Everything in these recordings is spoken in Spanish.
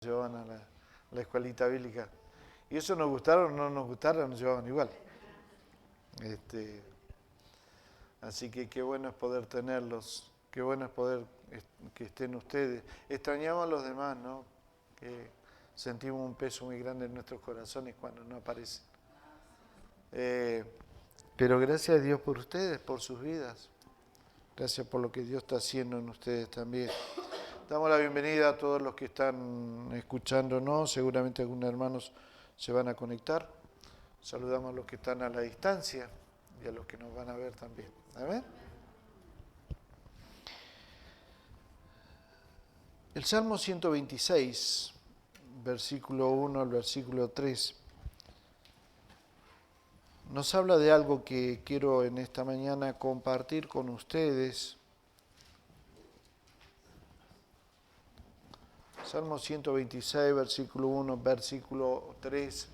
llevaban a la escuelita bíblica. Y eso nos gustaron o no nos gustaron, nos llevaban igual. Así que qué bueno es poder tenerlos, qué bueno es poder que estén ustedes. Extrañamos a los demás, ¿no? Que sentimos un peso muy grande en nuestros corazones cuando no aparecen. Pero gracias a Dios por ustedes, por sus vidas. Gracias por lo que Dios está haciendo en ustedes también. Damos la bienvenida a todos los que están escuchándonos. Seguramente algunos hermanos se van a conectar. Saludamos a los que están a la distancia y a los que nos van a ver también. Amén. El Salmo 126, versículo 1 al versículo 3, nos habla de algo que quiero en esta mañana compartir con ustedes. Salmo 126, versículo 1, versículo 3.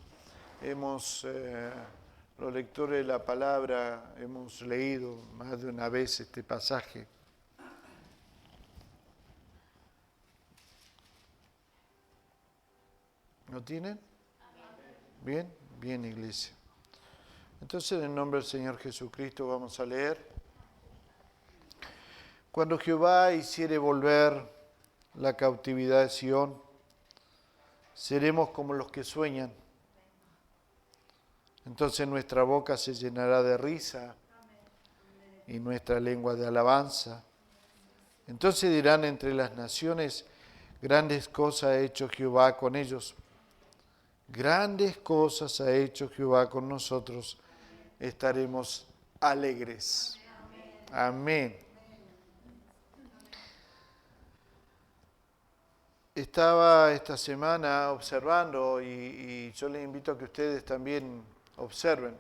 Los lectores de la palabra, hemos leído más de una vez este pasaje. ¿Lo tienen? Bien, bien, iglesia. Entonces, en el nombre del Señor Jesucristo vamos a leer. Cuando Jehová hiciere volver la cautividad de Sión, seremos como los que sueñan. Entonces nuestra boca se llenará de risa y nuestra lengua de alabanza. Entonces dirán entre las naciones, grandes cosas ha hecho Jehová con ellos. Grandes cosas ha hecho Jehová con nosotros. Estaremos alegres. Amén. Estaba esta semana observando y yo les invito a que ustedes también observen.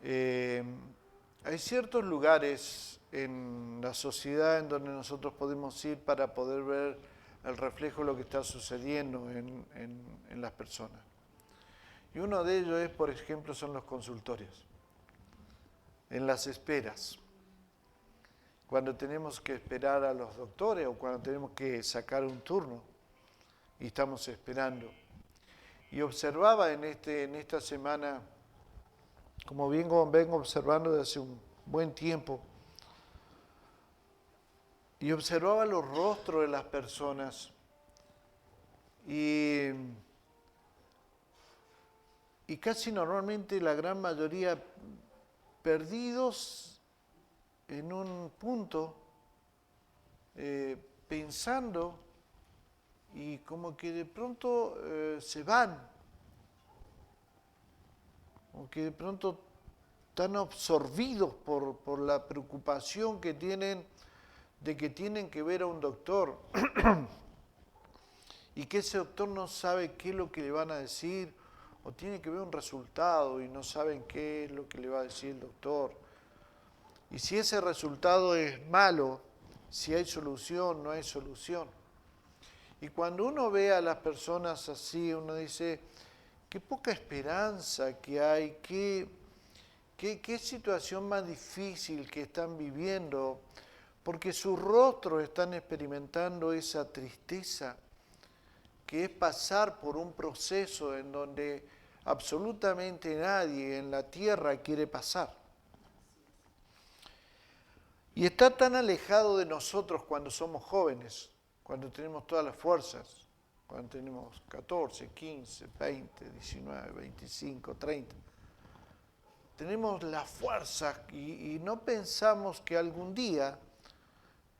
Hay ciertos lugares en la sociedad en donde nosotros podemos ir para poder ver el reflejo de lo que está sucediendo en las personas. Y uno de ellos por ejemplo, son los consultorios, en las esperas. Cuando tenemos que esperar a los doctores o cuando tenemos que sacar un turno y estamos esperando. Y observaba en esta semana, como vengo observando desde hace un buen tiempo, y observaba los rostros de las personas y casi normalmente la gran mayoría perdidos en un punto, pensando y como que de pronto se van, o que de pronto están absorbidos por la preocupación que tienen de que tienen que ver a un doctor y que ese doctor no sabe qué es lo que le van a decir, o tiene que ver un resultado y no saben qué es lo que le va a decir el doctor. Y si ese resultado es malo, si hay solución, no hay solución. Y cuando uno ve a las personas así, uno dice, qué poca esperanza que hay, qué situación más difícil que están viviendo, porque sus rostros están experimentando esa tristeza, que es pasar por un proceso en donde absolutamente nadie en la tierra quiere pasar. Y está tan alejado de nosotros cuando somos jóvenes, cuando tenemos todas las fuerzas, cuando tenemos 14, 15, 20, 19, 25, 30. Tenemos la fuerza y no pensamos que algún día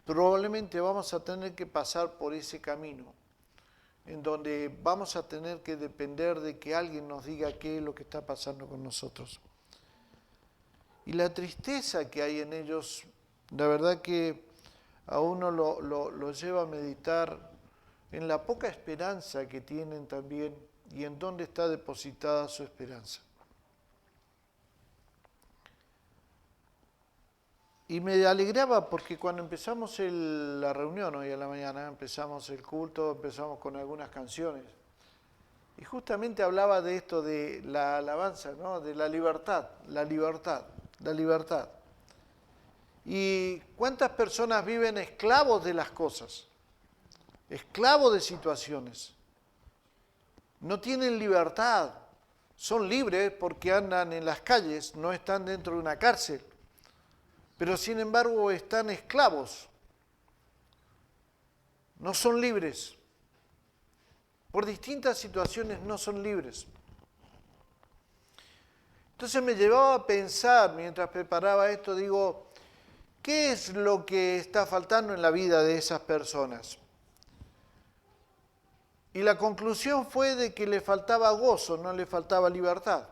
probablemente vamos a tener que pasar por ese camino, en donde vamos a tener que depender de que alguien nos diga qué es lo que está pasando con nosotros. Y la tristeza que hay en ellos, la verdad que a uno lo lleva a meditar en la poca esperanza que tienen también y en dónde está depositada su esperanza. Y me alegraba porque cuando empezamos la reunión hoy a la mañana, empezamos el culto, empezamos con algunas canciones. Y justamente hablaba de esto, de la alabanza, ¿no? De la libertad, la libertad, la libertad. ¿Y cuántas personas viven esclavos de las cosas? esclavos de situaciones. No tienen libertad. Son libres porque andan en las calles, no están dentro de una cárcel. Pero sin embargo están esclavos. No son libres. Por distintas situaciones no son libres. Entonces me llevaba a pensar, mientras preparaba esto, digo, ¿qué es lo que está faltando en la vida de esas personas? Y la conclusión fue de que le faltaba gozo, no le faltaba libertad.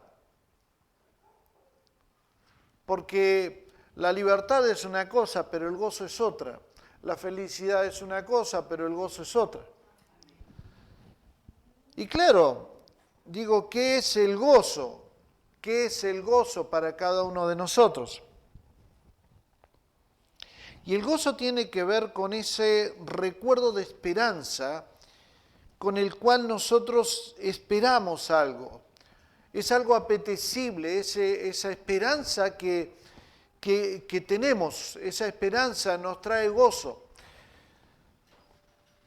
Porque la libertad es una cosa, pero el gozo es otra. La felicidad es una cosa, pero el gozo es otra. Y claro, digo, ¿qué es el gozo? ¿Qué es el gozo para cada uno de nosotros? Y el gozo tiene que ver con ese recuerdo de esperanza con el cual nosotros esperamos algo. Es algo apetecible, esa esperanza que tenemos, esa esperanza nos trae gozo.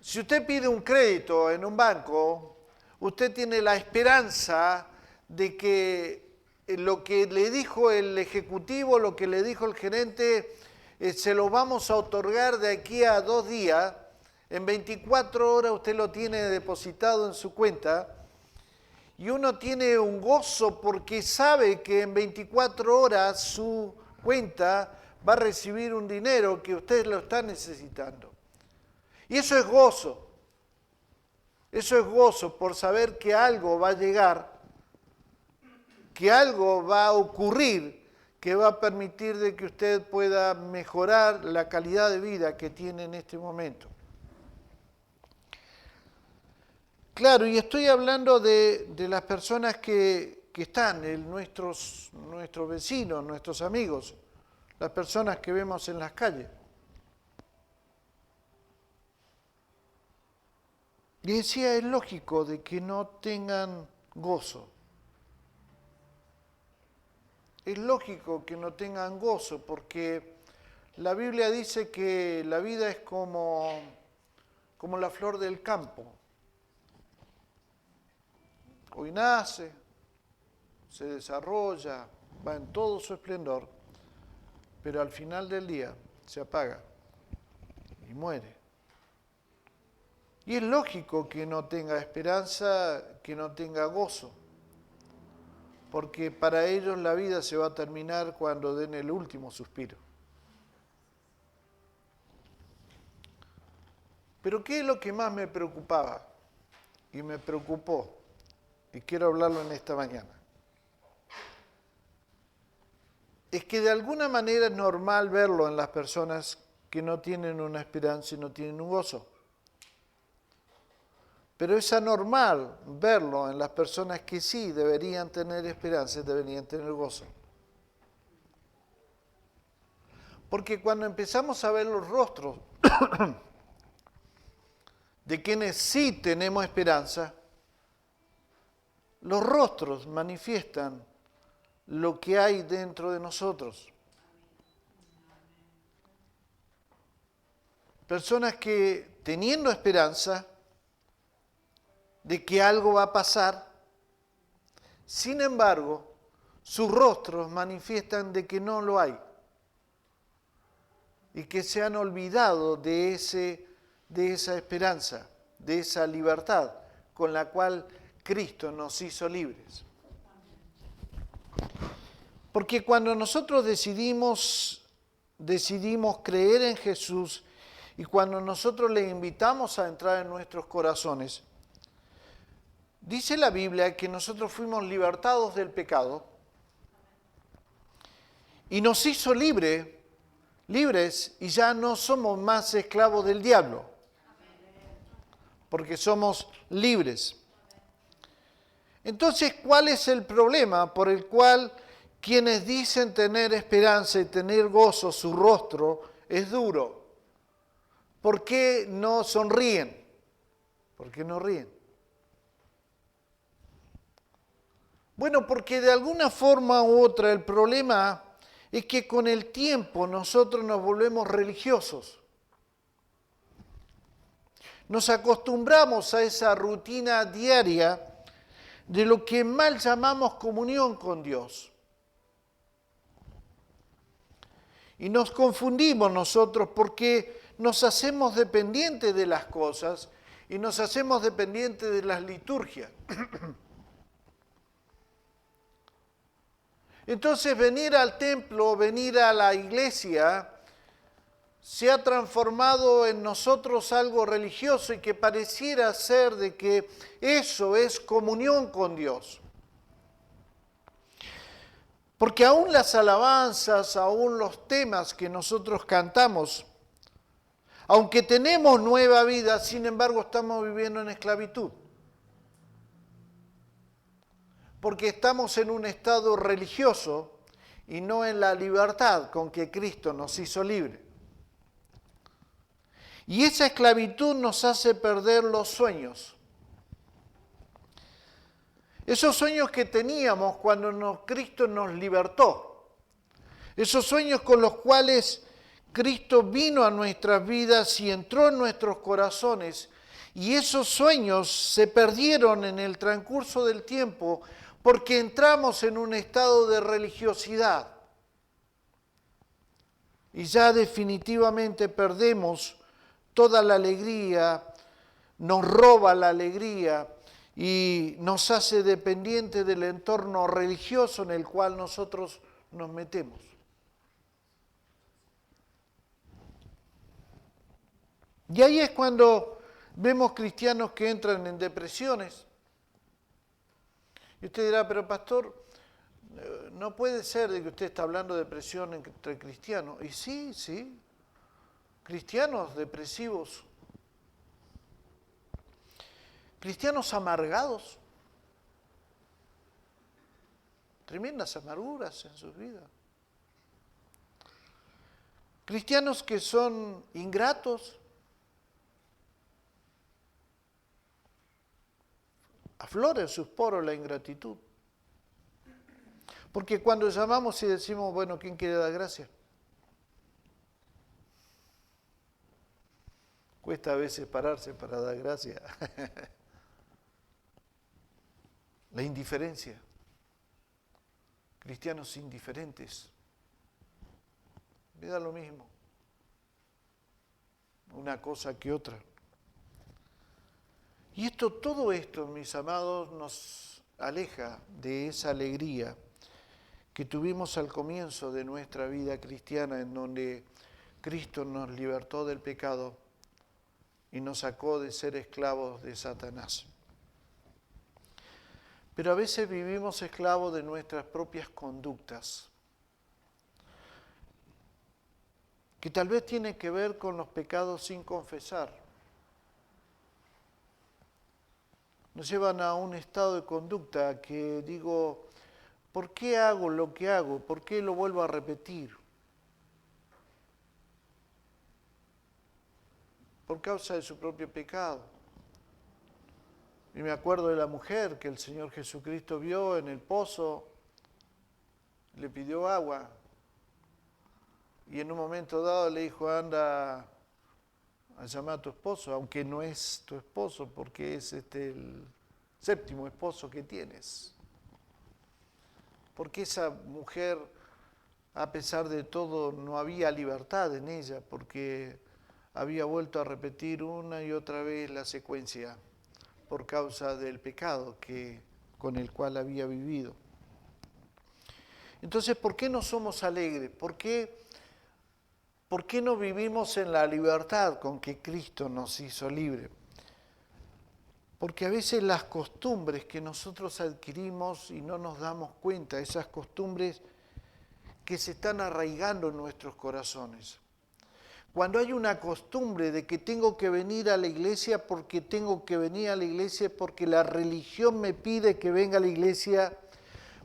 Si usted pide un crédito en un banco, usted tiene la esperanza de que lo que le dijo el ejecutivo, lo que le dijo el gerente, se lo vamos a otorgar de aquí a 2 días. En 24 horas usted lo tiene depositado en su cuenta y uno tiene un gozo porque sabe que en 24 horas su cuenta va a recibir un dinero que usted lo está necesitando. Y eso es gozo. Eso es gozo por saber que algo va a llegar, que algo va a ocurrir, que va a permitir de que usted pueda mejorar la calidad de vida que tiene en este momento. Claro, y estoy hablando de las personas que están, nuestros vecinos, nuestros amigos, las personas que vemos en las calles. Y decía, es lógico de que no tengan gozo. Es lógico que no tengan gozo porque la Biblia dice que la vida es como la flor del campo. Hoy nace, se desarrolla, va en todo su esplendor, pero al final del día se apaga y muere. Y es lógico que no tenga esperanza, que no tenga gozo, porque para ellos la vida se va a terminar cuando den el último suspiro. Pero ¿qué es lo que más me preocupaba? Y me preocupó, y quiero hablarlo en esta mañana. Es que de alguna manera es normal verlo en las personas que no tienen una esperanza y no tienen un gozo. Pero es anormal verlo en las personas que sí deberían tener esperanza y deberían tener gozo. Porque cuando empezamos a ver los rostros de quienes sí tenemos esperanza, los rostros manifiestan lo que hay dentro de nosotros. Personas que teniendo esperanza de que algo va a pasar, sin embargo, sus rostros manifiestan de que no lo hay y que se han olvidado de esa esperanza, de esa libertad con la cual Cristo nos hizo libres. Porque cuando nosotros decidimos creer en Jesús y cuando nosotros le invitamos a entrar en nuestros corazones, dice la Biblia que nosotros fuimos libertados del pecado y nos hizo libres y ya no somos más esclavos del diablo, porque somos libres. Entonces, ¿cuál es el problema por el cual quienes dicen tener esperanza y tener gozo, su rostro es duro? ¿Por qué no sonríen? ¿Por qué no ríen? Bueno, porque de alguna forma u otra el problema es que con el tiempo nosotros nos volvemos religiosos. nos acostumbramos a esa rutina diaria de lo que mal llamamos comunión con Dios. Y nos confundimos nosotros porque nos hacemos dependientes de las cosas y nos hacemos dependientes de las liturgias. Entonces venir al templo, venir a la iglesia, se ha transformado en nosotros algo religioso y que pareciera ser de que eso es comunión con Dios. Porque aún las alabanzas, aún los temas que nosotros cantamos, aunque tenemos nueva vida, sin embargo estamos viviendo en esclavitud. Porque estamos en un estado religioso y no en la libertad con que Cristo nos hizo libres. Y esa esclavitud nos hace perder los sueños. Esos sueños que teníamos cuando Cristo nos libertó. Esos sueños con los cuales Cristo vino a nuestras vidas y entró en nuestros corazones. Y esos sueños se perdieron en el transcurso del tiempo porque entramos en un estado de religiosidad. Y ya definitivamente perdemos toda la alegría, nos roba la alegría y nos hace dependientes del entorno religioso en el cual nosotros nos metemos. Y ahí es cuando vemos cristianos que entran en depresiones. Y usted dirá, pero pastor, no puede ser de que usted está hablando de depresión entre cristianos. Y sí, cristianos depresivos, cristianos amargados, tremendas amarguras en sus vidas. Cristianos que son ingratos, aflora en sus poros la ingratitud. Porque cuando llamamos y decimos, bueno, ¿quién quiere dar gracias? Cuesta a veces pararse para dar gracias. La indiferencia. Cristianos indiferentes. Me da lo mismo. Una cosa que otra. Y todo esto, mis amados, nos aleja de esa alegría que tuvimos al comienzo de nuestra vida cristiana, en donde Cristo nos libertó del pecado y nos sacó de ser esclavos de Satanás. Pero a veces vivimos esclavos de nuestras propias conductas, que tal vez tienen que ver con los pecados sin confesar. Nos llevan a un estado de conducta que digo, ¿por qué hago lo que hago? ¿Por qué lo vuelvo a repetir? Por causa de su propio pecado. Y me acuerdo de la mujer que el Señor Jesucristo vio en el pozo, le pidió agua, y en un momento dado le dijo, anda a llamar a tu esposo, aunque no es tu esposo, porque es el séptimo esposo que tienes. Porque esa mujer, a pesar de todo, no había libertad en ella, porque había vuelto a repetir una y otra vez la secuencia por causa del pecado con el cual había vivido. Entonces, ¿por qué no somos alegres? ¿Por qué no vivimos en la libertad con que Cristo nos hizo libres? Porque a veces las costumbres que nosotros adquirimos y no nos damos cuenta, esas costumbres que se están arraigando en nuestros corazones. Cuando hay una costumbre de que tengo que venir a la iglesia porque tengo que venir a la iglesia porque la religión me pide que venga a la iglesia,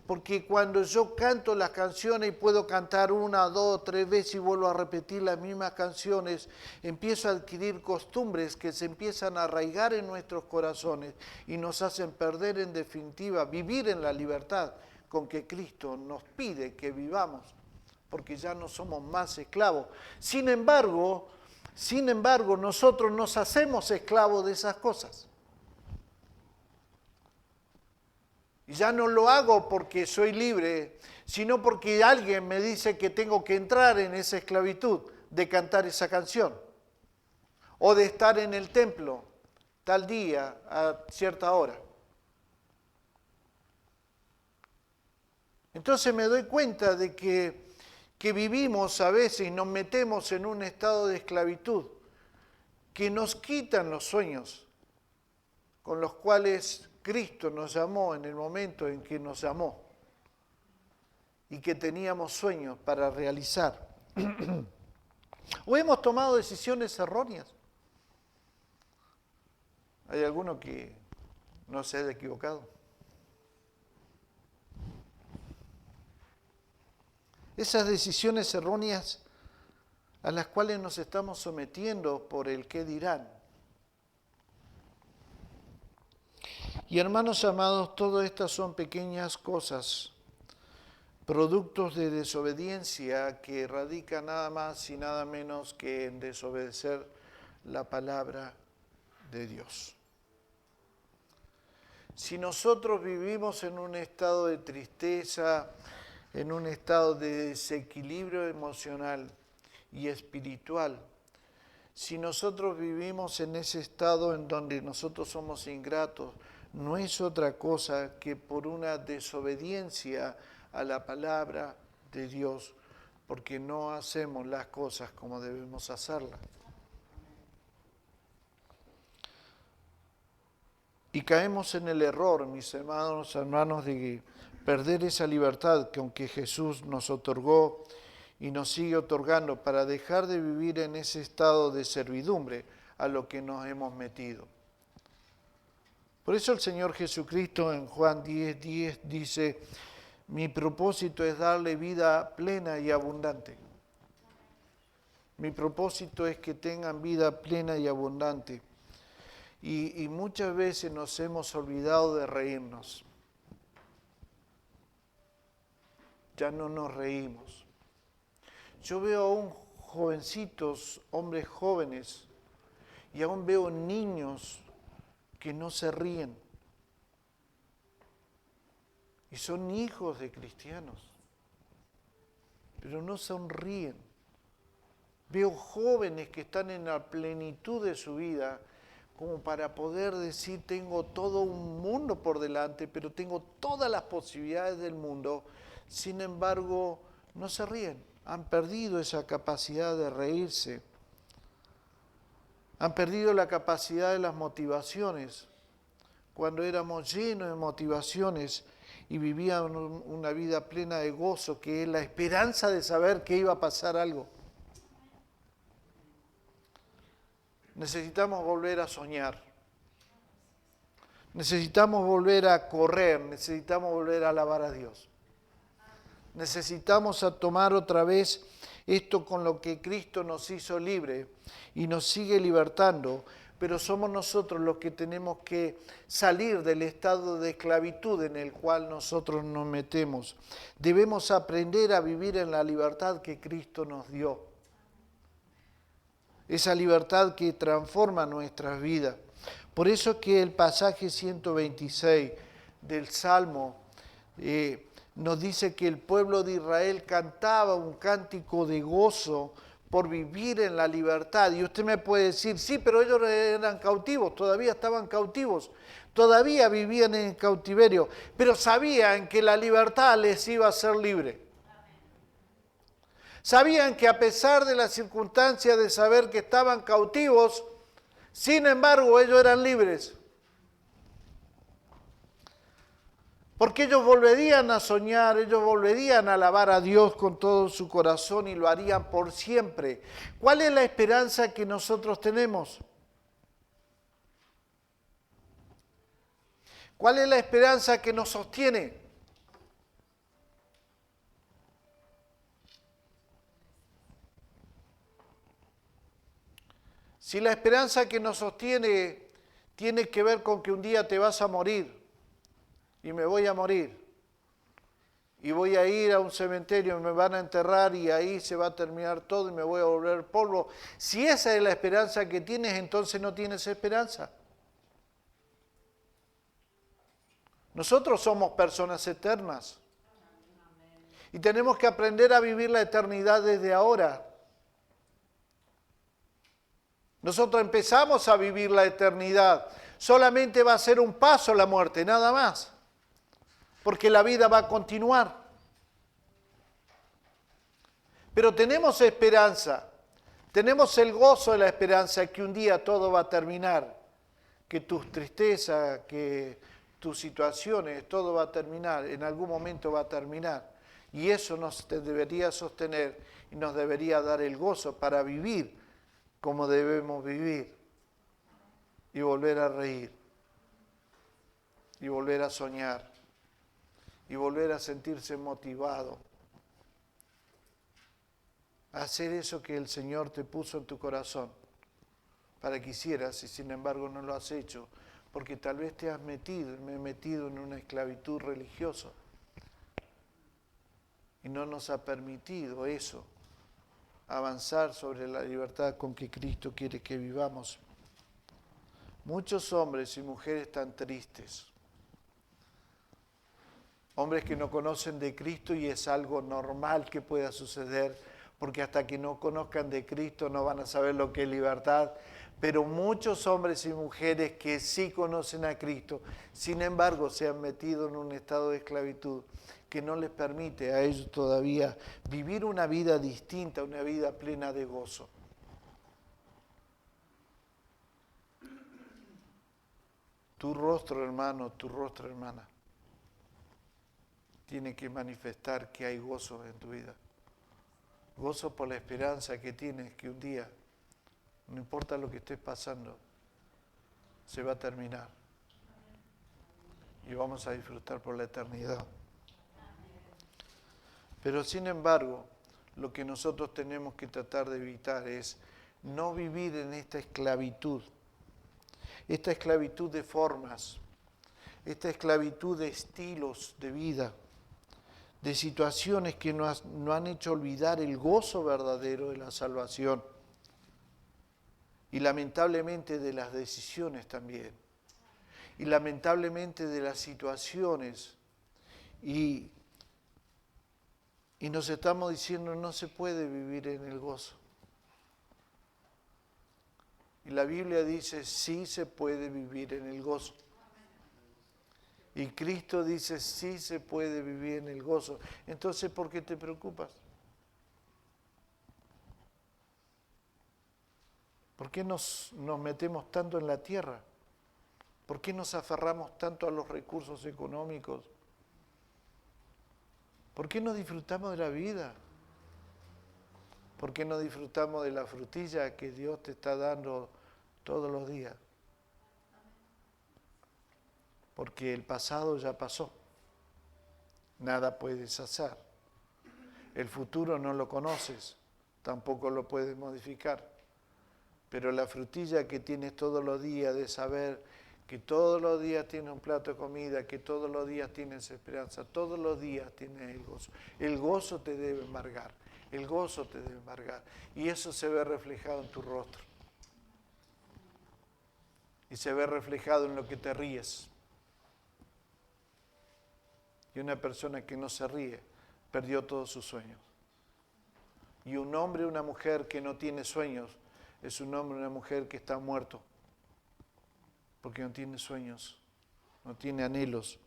porque cuando yo canto las canciones y puedo cantar una, dos, tres veces y vuelvo a repetir las mismas canciones, empiezo a adquirir costumbres que se empiezan a arraigar en nuestros corazones y nos hacen perder en definitiva, vivir en la libertad con que Cristo nos pide que vivamos, porque ya no somos más esclavos. Sin embargo, Sin embargo, nosotros nos hacemos esclavos de esas cosas. Y ya no lo hago porque soy libre, sino porque alguien me dice que tengo que entrar en esa esclavitud de cantar esa canción. O de estar en el templo tal día a cierta hora. Entonces me doy cuenta de que vivimos a veces y nos metemos en un estado de esclavitud que nos quitan los sueños con los cuales Cristo nos llamó en el momento en que nos llamó y que teníamos sueños para realizar. O hemos tomado decisiones erróneas. ¿Hay alguno que no se haya equivocado? Esas decisiones erróneas a las cuales nos estamos sometiendo por el qué dirán. Y hermanos amados, todas estas son pequeñas cosas, productos de desobediencia que radican nada más y nada menos que en desobedecer la palabra de Dios. Si nosotros vivimos en un estado de tristeza, en un estado de desequilibrio emocional y espiritual, si nosotros vivimos en ese estado en donde nosotros somos ingratos, no es otra cosa que por una desobediencia a la palabra de Dios, porque no hacemos las cosas como debemos hacerlas. Y caemos en el error, mis hermanos, de perder esa libertad que aunque Jesús nos otorgó y nos sigue otorgando para dejar de vivir en ese estado de servidumbre a lo que nos hemos metido. Por eso el Señor Jesucristo en Juan 10:10 dice, mi propósito es darle vida plena y abundante. Mi propósito es que tengan vida plena y abundante. Y muchas veces nos hemos olvidado de reírnos. Ya no nos reímos. Yo veo aún jovencitos, hombres jóvenes, y aún veo niños que no se ríen. Y son hijos de cristianos, pero no sonríen. Veo jóvenes que están en la plenitud de su vida, como para poder decir, tengo todo un mundo por delante, pero tengo todas las posibilidades del mundo. Sin embargo, no se ríen. Han perdido esa capacidad de reírse. Han perdido la capacidad de las motivaciones. Cuando éramos llenos de motivaciones y vivíamos una vida plena de gozo, que es la esperanza de saber que iba a pasar algo. Necesitamos volver a soñar. Necesitamos volver a correr. Necesitamos volver a alabar a Dios. Necesitamos tomar otra vez esto con lo que Cristo nos hizo libre y nos sigue libertando, pero somos nosotros los que tenemos que salir del estado de esclavitud en el cual nosotros nos metemos. Debemos aprender a vivir en la libertad que Cristo nos dio. Esa libertad que transforma nuestras vidas. Por eso es que el pasaje 126 del Salmo nos dice que el pueblo de Israel cantaba un cántico de gozo por vivir en la libertad. Y usted me puede decir, sí, pero ellos eran cautivos, todavía estaban cautivos, todavía vivían en cautiverio, pero sabían que la libertad les iba a hacer libre. Sabían que a pesar de las circunstancias de saber que estaban cautivos, sin embargo ellos eran libres. Porque ellos volverían a soñar, ellos volverían a alabar a Dios con todo su corazón y lo harían por siempre. ¿Cuál es la esperanza que nosotros tenemos? ¿Cuál es la esperanza que nos sostiene? Si la esperanza que nos sostiene tiene que ver con que un día te vas a morir y me voy a morir, y voy a ir a un cementerio, me van a enterrar y ahí se va a terminar todo y me voy a volver polvo. Si esa es la esperanza que tienes, entonces no tienes esperanza. Nosotros somos personas eternas y tenemos que aprender a vivir la eternidad desde ahora. Nosotros empezamos a vivir la eternidad. Solamente va a ser un paso la muerte, nada más. Porque la vida va a continuar. Pero tenemos esperanza. Tenemos el gozo de la esperanza que un día todo va a terminar. Que tus tristezas, que tus situaciones, todo va a terminar. En algún momento va a terminar. Y eso nos debería sostener y nos debería dar el gozo para vivir como debemos vivir. Y volver a reír. Y volver a soñar. Y volver a sentirse motivado. A hacer eso que el Señor te puso en tu corazón para que hicieras y sin embargo no lo has hecho. Porque tal vez te has metido, me he metido en una esclavitud religiosa. Y no nos ha permitido eso, avanzar sobre la libertad con que Cristo quiere que vivamos. Muchos hombres y mujeres están tristes. Hombres que no conocen de Cristo y es algo normal que pueda suceder, porque hasta que no conozcan de Cristo no van a saber lo que es libertad. Pero muchos hombres y mujeres que sí conocen a Cristo, sin embargo se han metido en un estado de esclavitud que no les permite a ellos todavía vivir una vida distinta, una vida plena de gozo. Tu rostro, hermano, tu rostro, hermana, tiene que manifestar que hay gozo en tu vida. Gozo por la esperanza que tienes que un día, no importa lo que estés pasando, se va a terminar. Y vamos a disfrutar por la eternidad. Pero sin embargo, lo que nosotros tenemos que tratar de evitar es no vivir en esta esclavitud de formas, esta esclavitud de estilos de vida, de situaciones que nos han hecho olvidar el gozo verdadero de la salvación y lamentablemente de las decisiones también, y lamentablemente de las situaciones, y nos estamos diciendo no se puede vivir en el gozo. Y la Biblia dice sí se puede vivir en el gozo. Y Cristo dice sí se puede vivir en el gozo. Entonces, ¿por qué te preocupas? ¿Por qué nos metemos tanto en la tierra? ¿Por qué nos aferramos tanto a los recursos económicos? ¿Por qué no disfrutamos de la vida? ¿Por qué no disfrutamos de la frutilla que Dios te está dando todos los días? Porque el pasado ya pasó. Nada puedes hacer. El futuro no lo conoces, tampoco lo puedes modificar. Pero la frutilla que tienes todos los días de saber que todos los días tienes un plato de comida, que todos los días tienes esperanza, todos los días tienes el gozo. El gozo te debe embargar, el gozo te debe embargar. Y eso se ve reflejado en tu rostro. Y se ve reflejado en lo que te ríes. Y una persona que no se ríe perdió todos sus sueños. Y un hombre o una mujer que no tiene sueños es un hombre o una mujer que está muerto. Porque no tiene sueños, no tiene anhelos.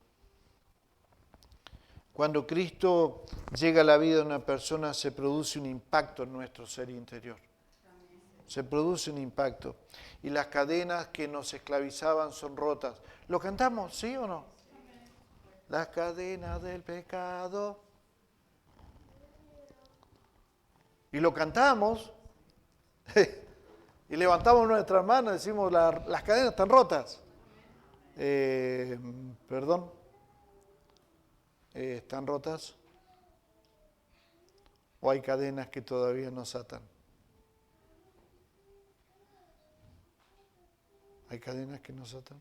Cuando Cristo llega a la vida de una persona se produce un impacto en nuestro ser interior. Se produce un impacto. Y las cadenas que nos esclavizaban son rotas. ¿Lo cantamos, sí o no? Las cadenas del pecado. Y lo cantamos. Y levantamos nuestras manos y decimos, las cadenas están rotas. Perdón. ¿Están rotas? ¿O hay cadenas que todavía nos atan? ¿Hay cadenas que nos atan?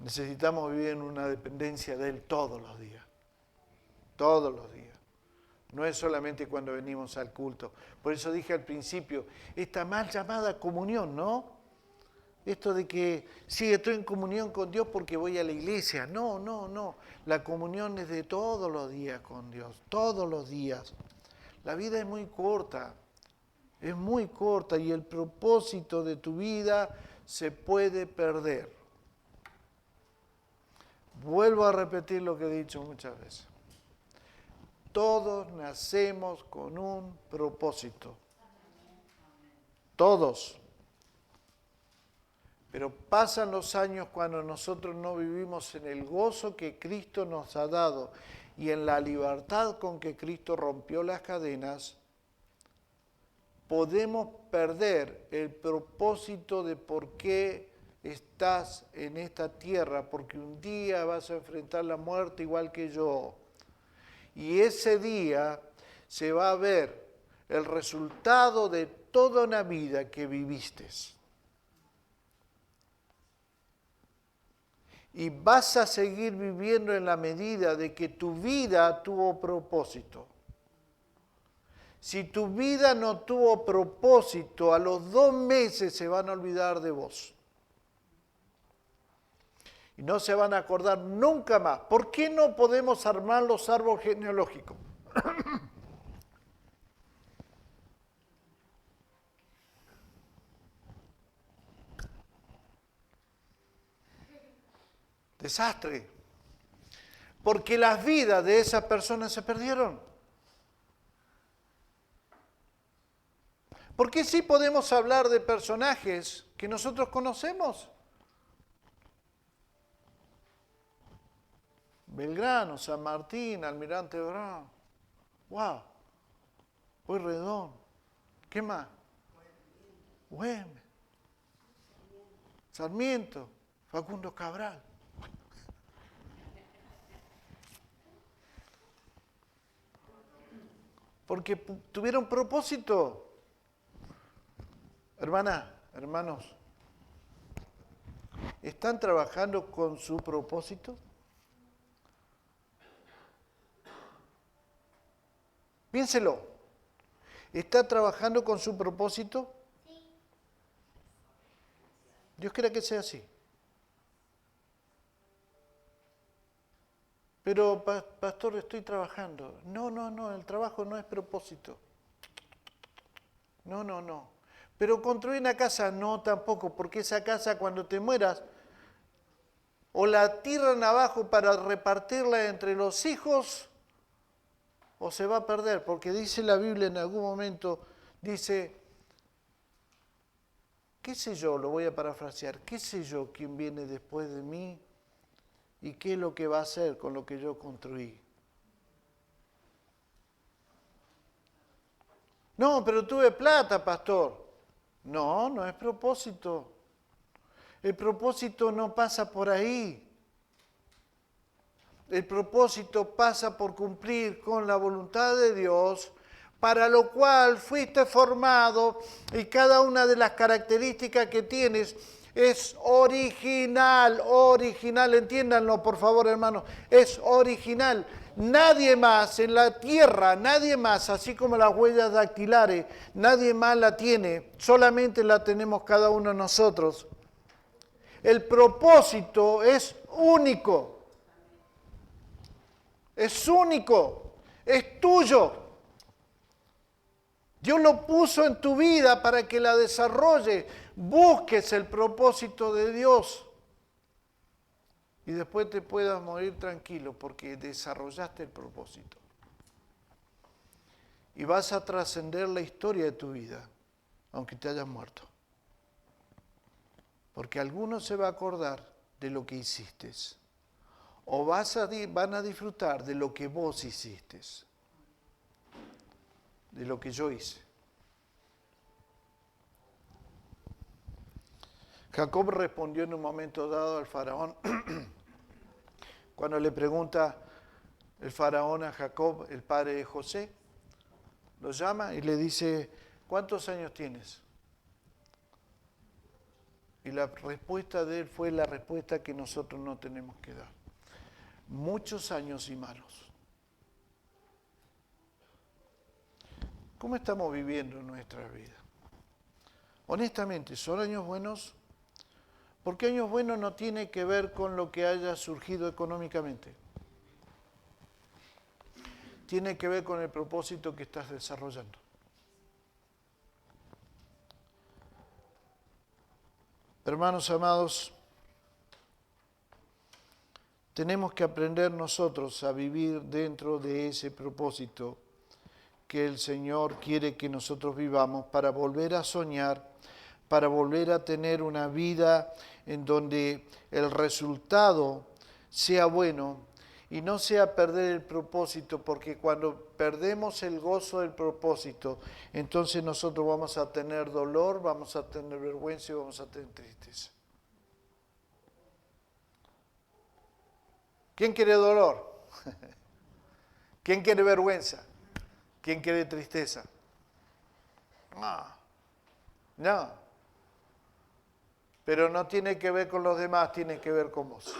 Necesitamos vivir en una dependencia de Él todos los días. Todos los días. No es solamente cuando venimos al culto. Por eso dije al principio, esta mal llamada comunión, ¿no? Esto de que sí, estoy en comunión con Dios porque voy a la iglesia. No, no, no. La comunión es de todos los días con Dios, todos los días. La vida es muy corta y el propósito de tu vida se puede perder. Vuelvo a repetir lo que he dicho muchas veces. Todos nacemos con un propósito. Todos. Pero pasan los años cuando nosotros no vivimos en el gozo que Cristo nos ha dado y en la libertad con que Cristo rompió las cadenas, podemos perder el propósito de por qué estás en esta tierra, porque un día vas a enfrentar la muerte igual que yo. Y ese día se va a ver el resultado de toda una vida que viviste. Y vas a seguir viviendo en la medida de que tu vida tuvo propósito. Si tu vida no tuvo propósito, a los 2 meses se van a olvidar de vos. Y no se van a acordar nunca más. ¿Por qué no podemos armar los árboles genealógicos? Desastre. Porque las vidas de esas personas se perdieron. ¿Por qué sí podemos hablar de personajes que nosotros conocemos? Belgrano, San Martín, Almirante Brown. ¡Wow! Pueyrredón. ¿Qué más? Güemes. Sarmiento. Facundo Cabral. Porque tuvieron propósito. Hermana, hermanos, ¿están trabajando con su propósito? Piénselo. ¿Está trabajando con su propósito? Sí. Dios quiera que sea así. Pero, pastor, estoy trabajando. No, el trabajo no es propósito. No. Pero construir una casa, no tampoco, porque esa casa cuando te mueras, o la tiran abajo para repartirla entre los hijos, o se va a perder, porque dice la Biblia en algún momento, dice, qué sé yo, lo voy a parafrasear, qué sé yo quién viene después de mí y qué es lo que va a hacer con lo que yo construí. No, pero tuve plata, pastor. No es propósito. El propósito no pasa por ahí. El propósito pasa por cumplir con la voluntad de Dios, para lo cual fuiste formado y cada una de las características que tienes es original, entiéndanlo por favor hermanos, es original. Nadie más en la tierra, nadie más, así como las huellas dactilares, nadie más la tiene, solamente la tenemos cada uno de nosotros. El propósito es único. Es único, es tuyo. Dios lo puso en tu vida para que la desarrolles, busques el propósito de Dios y después te puedas morir tranquilo porque desarrollaste el propósito. Y vas a trascender la historia de tu vida, aunque te hayas muerto. Porque alguno se va a acordar de lo que hiciste. O van a disfrutar de lo que vos hiciste, de lo que yo hice. Jacob respondió en un momento dado al faraón, cuando le pregunta el faraón a Jacob, el padre de José, lo llama y le dice, ¿cuántos años tienes? Y la respuesta de él fue la respuesta que nosotros no tenemos que dar. Muchos años y malos. ¿Cómo estamos viviendo nuestra vida? Honestamente, ¿son años buenos? Porque años buenos no tiene que ver con lo que haya surgido económicamente. Tiene que ver con el propósito que estás desarrollando. Hermanos amados, tenemos que aprender nosotros a vivir dentro de ese propósito que el Señor quiere que nosotros vivamos para volver a soñar, para volver a tener una vida en donde el resultado sea bueno y no sea perder el propósito, porque cuando perdemos el gozo del propósito, entonces nosotros vamos a tener dolor, vamos a tener vergüenza y vamos a tener tristeza. ¿Quién quiere dolor? ¿Quién quiere vergüenza? ¿Quién quiere tristeza? No. Pero no tiene que ver con los demás, tiene que ver con vos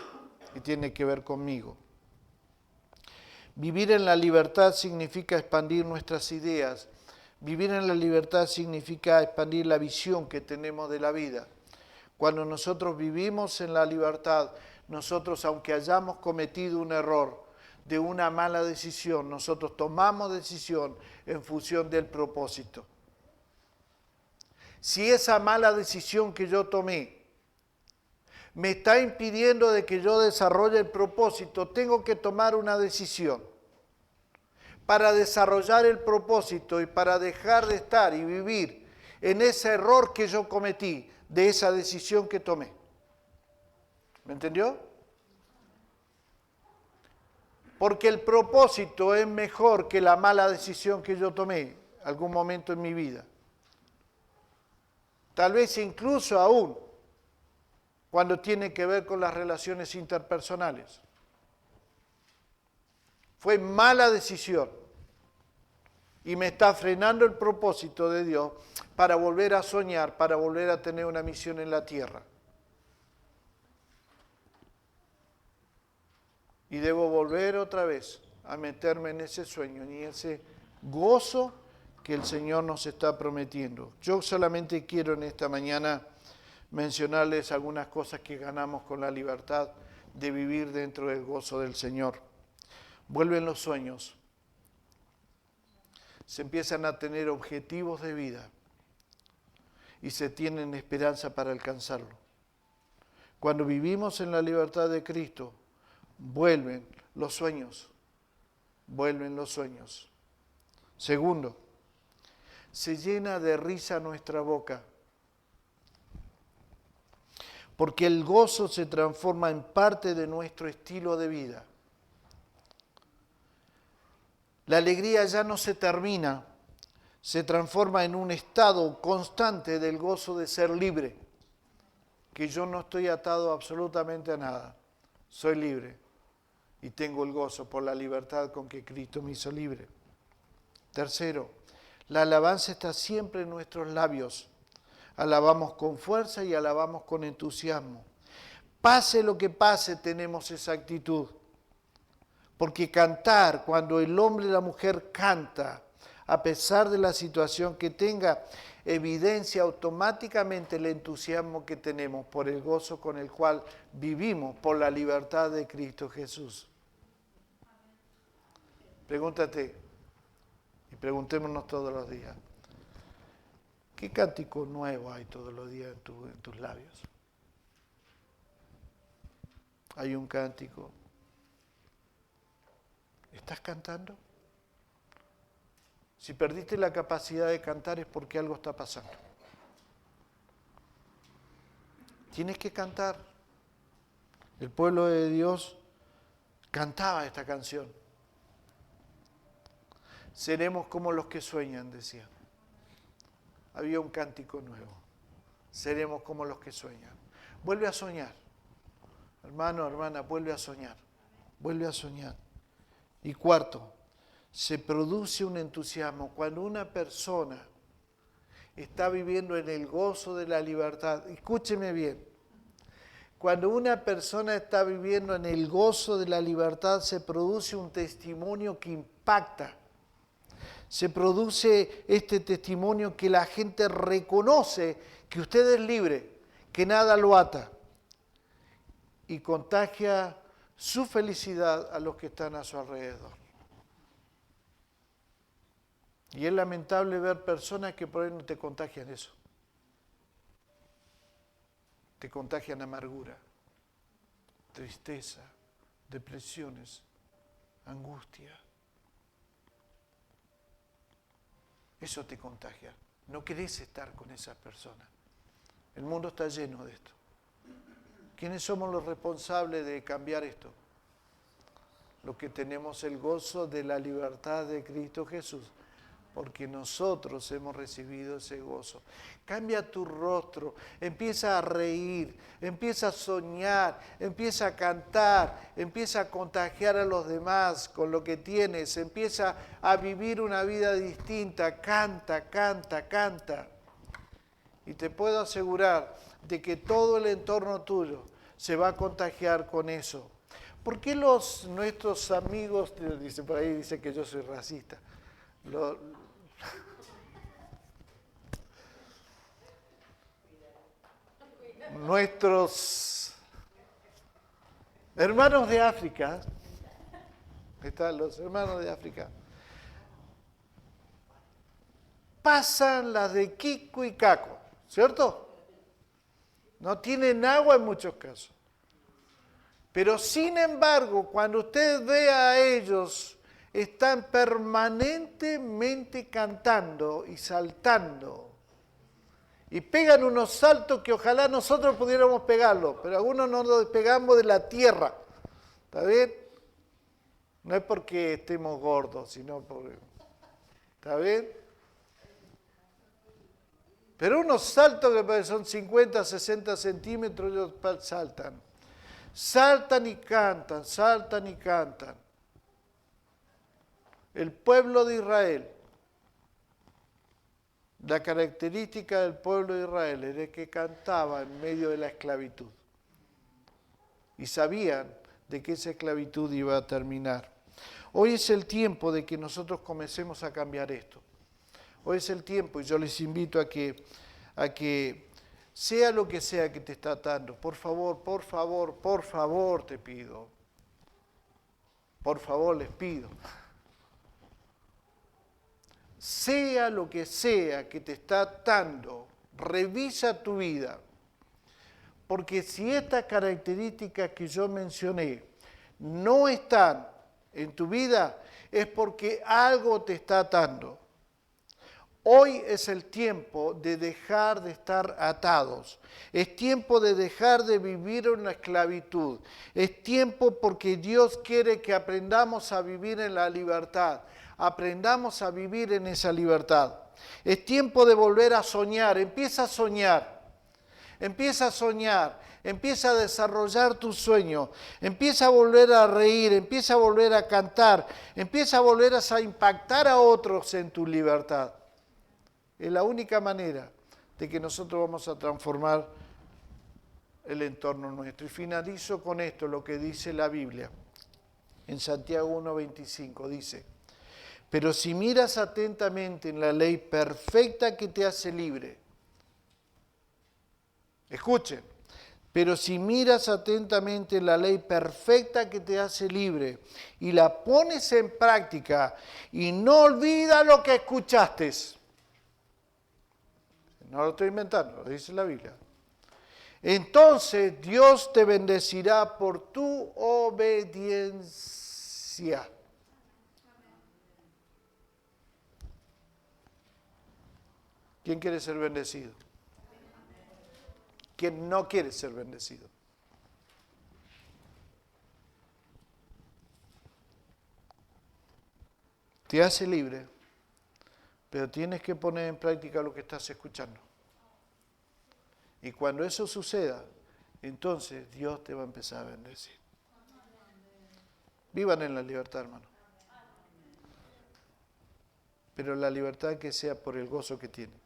y tiene que ver conmigo. Vivir en la libertad significa expandir nuestras ideas. Vivir en la libertad significa expandir la visión que tenemos de la vida. Cuando nosotros vivimos en la libertad, nosotros, aunque hayamos cometido un error de una mala decisión, nosotros tomamos decisión en función del propósito. Si esa mala decisión que yo tomé me está impidiendo de que yo desarrolle el propósito, tengo que tomar una decisión para desarrollar el propósito y para dejar de estar y vivir en ese error que yo cometí, de esa decisión que tomé. ¿Me entendió? Porque el propósito es mejor que la mala decisión que yo tomé algún momento en mi vida. Tal vez incluso aún cuando tiene que ver con las relaciones interpersonales. Fue mala decisión y me está frenando el propósito de Dios para volver a soñar, para volver a tener una misión en la tierra. Y debo volver otra vez a meterme en ese sueño, en ese gozo que el Señor nos está prometiendo. Yo solamente quiero en esta mañana mencionarles algunas cosas que ganamos con la libertad de vivir dentro del gozo del Señor. Vuelven los sueños. Se empiezan a tener objetivos de vida y se tienen esperanza para alcanzarlo. Cuando vivimos en la libertad de Cristo, vuelven los sueños. Vuelven los sueños. Segundo, se llena de risa nuestra boca, porque el gozo se transforma en parte de nuestro estilo de vida. La alegría ya no se termina, se transforma en un estado constante del gozo de ser libre, que yo no estoy atado absolutamente a nada, soy libre y tengo el gozo por la libertad con que Cristo me hizo libre. Tercero, la alabanza está siempre en nuestros labios. Alabamos con fuerza y alabamos con entusiasmo. Pase lo que pase, tenemos esa actitud. Porque cantar, cuando el hombre y la mujer canta, a pesar de la situación que tenga, evidencia automáticamente el entusiasmo que tenemos por el gozo con el cual vivimos, por la libertad de Cristo Jesús. Pregúntate, y preguntémonos todos los días, ¿qué cántico nuevo hay todos los días en tus labios? Hay un cántico. ¿Estás cantando? Si perdiste la capacidad de cantar es porque algo está pasando. Tienes que cantar. El pueblo de Dios cantaba esta canción. Seremos como los que sueñan, decía. Había un cántico nuevo. Seremos como los que sueñan. Vuelve a soñar. Hermano, hermana, vuelve a soñar. Vuelve a soñar. Y cuarto, se produce un entusiasmo. Cuando una persona está viviendo en el gozo de la libertad. Escúcheme bien. Cuando una persona está viviendo en el gozo de la libertad, se produce un testimonio que impacta. Se produce este testimonio que la gente reconoce que usted es libre, que nada lo ata, y contagia su felicidad a los que están a su alrededor. Y es lamentable ver personas que por ahí no te contagian eso. Te contagian amargura, tristeza, depresiones, angustia. Eso te contagia. No querés estar con esas personas. El mundo está lleno de esto. ¿Quiénes somos los responsables de cambiar esto? Los que tenemos el gozo de la libertad de Cristo Jesús, porque nosotros hemos recibido ese gozo. Cambia tu rostro, empieza a reír, empieza a soñar, empieza a cantar, empieza a contagiar a los demás con lo que tienes, empieza a vivir una vida distinta, canta, canta, canta. Y te puedo asegurar de que todo el entorno tuyo se va a contagiar con eso. ¿Por qué nuestros amigos, dice por ahí, dice que yo soy racista? Nuestros hermanos de África, están los hermanos de África, pasan las de Kiko y Caco, ¿cierto? No tienen agua en muchos casos. Pero sin embargo, cuando usted ve a ellos, están permanentemente cantando y saltando. Y pegan unos saltos que ojalá nosotros pudiéramos pegarlos, pero algunos no los despegamos de la tierra. ¿Está bien? No es porque estemos gordos, sino porque... ¿Está bien? Pero unos saltos que son 50, 60 centímetros, ellos saltan. Saltan y cantan, saltan y cantan. El pueblo de Israel, la característica del pueblo de Israel era que cantaba en medio de la esclavitud. Y sabían de que esa esclavitud iba a terminar. Hoy es el tiempo de que nosotros comencemos a cambiar esto. Hoy es el tiempo y yo les invito a que sea lo que sea que te está atando, por favor, te pido. Por favor, les pido. Sea lo que sea que te está atando, revisa tu vida. Porque si estas características que yo mencioné no están en tu vida, es porque algo te está atando. Hoy es el tiempo de dejar de estar atados. Es tiempo de dejar de vivir en la esclavitud. Es tiempo porque Dios quiere que aprendamos a vivir en la libertad. Aprendamos a vivir en esa libertad. Es tiempo de volver a soñar. Empieza a soñar. Empieza a soñar. Empieza a desarrollar tu sueño. Empieza a volver a reír. Empieza a volver a cantar. Empieza a volver a impactar a otros en tu libertad. Es la única manera de que nosotros vamos a transformar el entorno nuestro. Y finalizo con esto, lo que dice la Biblia. En Santiago 1:25 dice: pero si miras atentamente en la ley perfecta que te hace libre, escuchen, pero si miras atentamente en la ley perfecta que te hace libre y la pones en práctica y no olvidas lo que escuchaste. No lo estoy inventando, lo dice la Biblia. Entonces Dios te bendecirá por tu obediencia. ¿Quién quiere ser bendecido? ¿Quién no quiere ser bendecido? Te hace libre, pero tienes que poner en práctica lo que estás escuchando. Y cuando eso suceda, entonces Dios te va a empezar a bendecir. Vivan en la libertad, hermano. Pero la libertad que sea por el gozo que tienen.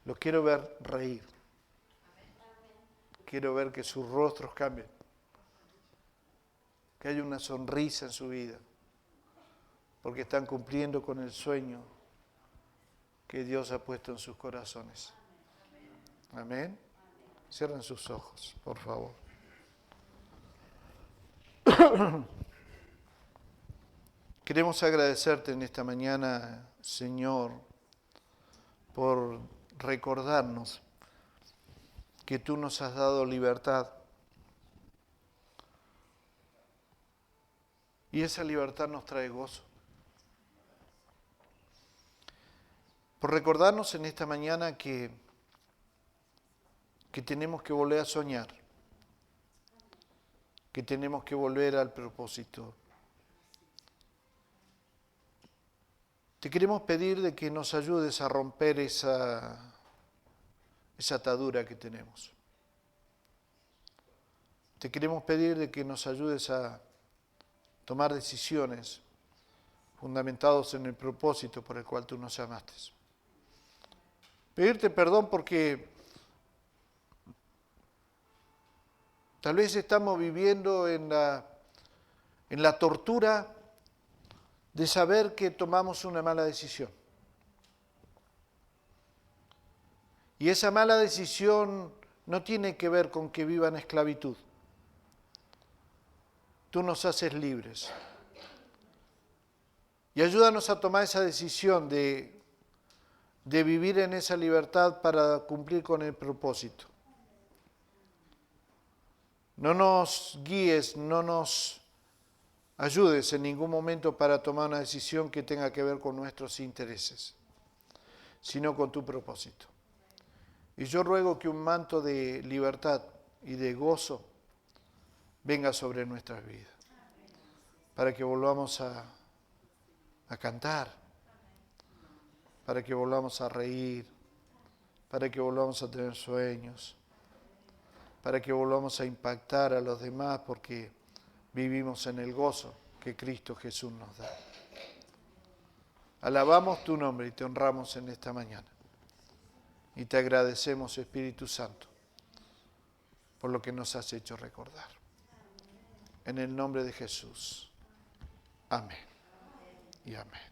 Los quiero ver reír. Quiero ver que sus rostros cambien. Que haya una sonrisa en su vida. Porque están cumpliendo con el sueño que Dios ha puesto en sus corazones. Amén. Cierren sus ojos, por favor. Queremos agradecerte en esta mañana, Señor, por recordarnos que tú nos has dado libertad. Y esa libertad nos trae gozo. Por recordarnos en esta mañana que tenemos que volver a soñar, que tenemos que volver al propósito. Te queremos pedir de que nos ayudes a romper esa atadura que tenemos. Te queremos pedir de que nos ayudes a tomar decisiones fundamentados en el propósito por el cual tú nos llamaste. Pedirte perdón porque tal vez estamos viviendo en la tortura de saber que tomamos una mala decisión. Y esa mala decisión no tiene que ver con que viva en esclavitud. Tú nos haces libres. Y ayúdanos a tomar esa decisión de vivir en esa libertad para cumplir con el propósito. No nos guíes, no nos ayudes en ningún momento para tomar una decisión que tenga que ver con nuestros intereses, sino con tu propósito. Y yo ruego que un manto de libertad y de gozo venga sobre nuestras vidas, para que volvamos a cantar, para que volvamos a reír, para que volvamos a tener sueños, para que volvamos a impactar a los demás, porque vivimos en el gozo que Cristo Jesús nos da. Alabamos tu nombre y te honramos en esta mañana. Y te agradecemos, Espíritu Santo, por lo que nos has hecho recordar. En el nombre de Jesús. Amén. Y amén.